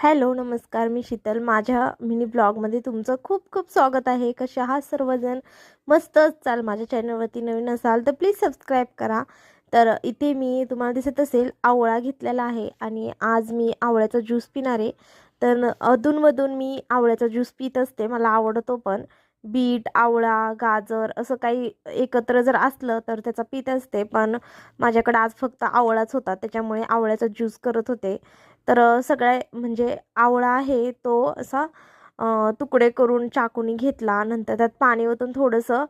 Hello नमस्कार, मी शीतल. माझ्या mini ब्लॉगमध्ये तुमचं खूप खूप स्वागत आहे. कसे आहात सर्वजण? मस्त चाल. माझ्या चॅनलवरती नवीन असाल तर प्लीज सबस्क्राईब करा. तर इथे मी तुम्हाला दिसत असेल आवळा घेतलेला आहे आणि आज मी आवळ्याचा ज्यूस पिणार आहे. तर अधूनमधून मी आवळ्याचा ज्यूस पित असते, मला आवडतो. पण बीट, आवळा, गाजर असं काही एकत्र जर असलं तर त्याचा पित असते. पण माझ्याकडे आज फक्त आवळाच होता, त्याच्यामुळे आवळ्याचा ज्यूस करत होते. तर सगळ्या म्हणजे आवळा आहे तो असा तुकडे करून चाकूनी घेतला. नंतर त्यात पाणी ओतून थोडंसं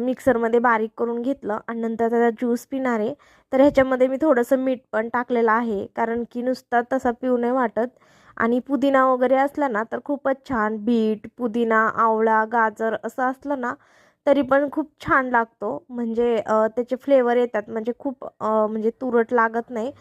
मिक्सरमध्ये बारीक करून घेतलं आणि नंतर त्याचा ज्यूस पिणार आहे. तर ह्याच्यामध्ये मी थोडंसं मीठ पण टाकलेलं आहे, कारण की नुसता तसा पिऊ नाही वाटत. आणि पुदिना वगैरे असला ना तर खूपच छान. बीट, पुदिना, आवळा, गाजर असं असलं ना तरी पण खूप छान लागतो. म्हणजे त्याचे फ्लेवर येतात, म्हणजे खूप म्हणजे तुरट लागत नाही.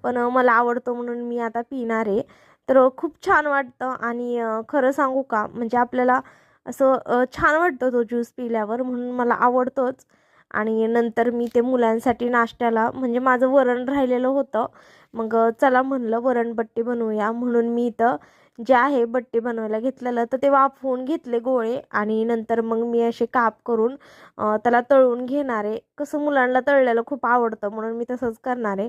पण मला आवडतो म्हणून मी आता पिणार आहे. तर खूप छान वाटतं. आणि खरं सांगू का, म्हणजे आपल्याला असं छान वाटतं तो ज्यूस पिल्यावर, म्हणून मला आवडतोच. आणि नंतर मी ते मुलांसाठी नाश्त्याला, म्हणजे माझं वरण राहिलेलं होतं, मग चला म्हणलं वरणबट्टी बनवूया, म्हणून मी इथं जे आहे बट्टी बनवायला घेतलेलं तर ते वाफवून घेतले गोळे. आणि नंतर मग मी असे काप करून त्याला तळून घेणार आहे. कसं मुलांना तळलेलं खूप आवडतं म्हणून मी तसंच करणार आहे.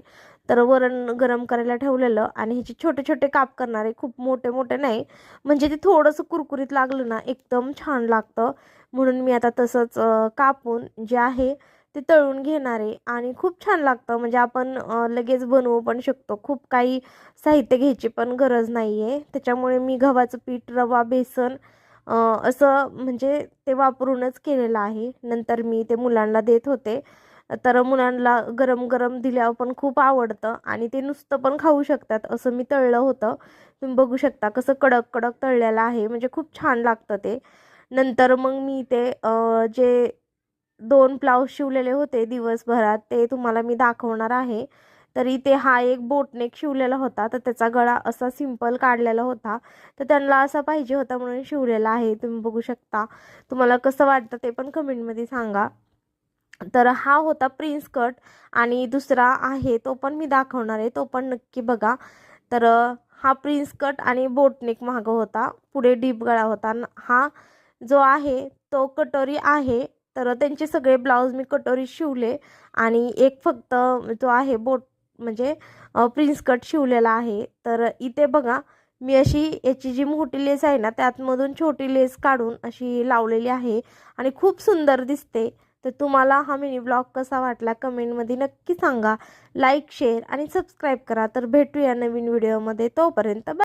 तर वरण गरम करायला ठेवलेलं आणि ह्याचे छोटे छोटे काप करणार आहे, खूप मोठे मोठे नाही. म्हणजे ते थोडंसं कुरकुरीत लागलं ना एकदम छान लागतं. म्हणून मी आता तसंच कापून जे आहे ते तळून घेणार आहे आणि खूप छान लागतं. म्हणजे आपण लगेच बनवू पण शकतो, खूप काही साहित्य घ्यायची पण गरज नाही आहे. त्याच्यामुळे मी गव्हाचं पीठ, रवा, बेसन असं म्हणजे ते वापरूनच केलेलं आहे. नंतर मी ते मुलांना देत होते. तर मुलांना गरम गरम दिल्यावर पण खूप आवडतं आणि ते नुसतं पण खाऊ शकतात. असं मी तळलं होतं, तुम्ही बघू शकता कसं कडक कडक तळलेलं आहे, म्हणजे खूप छान लागतं ते. नंतर मग मी ते जे 2 ब्लाऊज शिवलेले होते दिवसभरात ते तुम्हाला मी दाखवणार आहे. तर इथे हा एक बोटनेक शिवलेला होता, तर त्याचा गळा असा सिंपल काढलेला होता. तर त्यांना असा पाहिजे होता म्हणून शिवलेला आहे, तुम्ही बघू शकता. तुम्हाला कसं वाटतं ते पण कमेंटमध्ये सांगा. तर हा होता प्रिन्स कट. आणि दुसरा आहे तो पण मी दाखवणार आहे, तो पण नक्की बघा. तर हा प्रिन्स कट आणि बोटनेक मागं होता, पुढे डीप गळा होता. हा जो आहे तो कटोरी आहे. तर त्यांचे सगळे ब्लाऊज मी कटोरी शिवले आणि एक फक्त जो आहे बोट म्हणजे प्रिन्स कट शिवलेला आहे. तर इथे बघा, मी अशी याची जी मोठी लेस आहे ना त्यातमधून छोटी लेस काढून अशी लावलेली आहे आणि खूप सुंदर दिसते. तर तुम्हाला हा मिनी ब्लॉग कसा वाटला कमेंटमध्ये नक्की सांगा. लाईक, शेअर आणि सबस्क्राईब करा. तर भेटूया नवीन व्हिडिओमध्ये. तोपर्यंत बाय.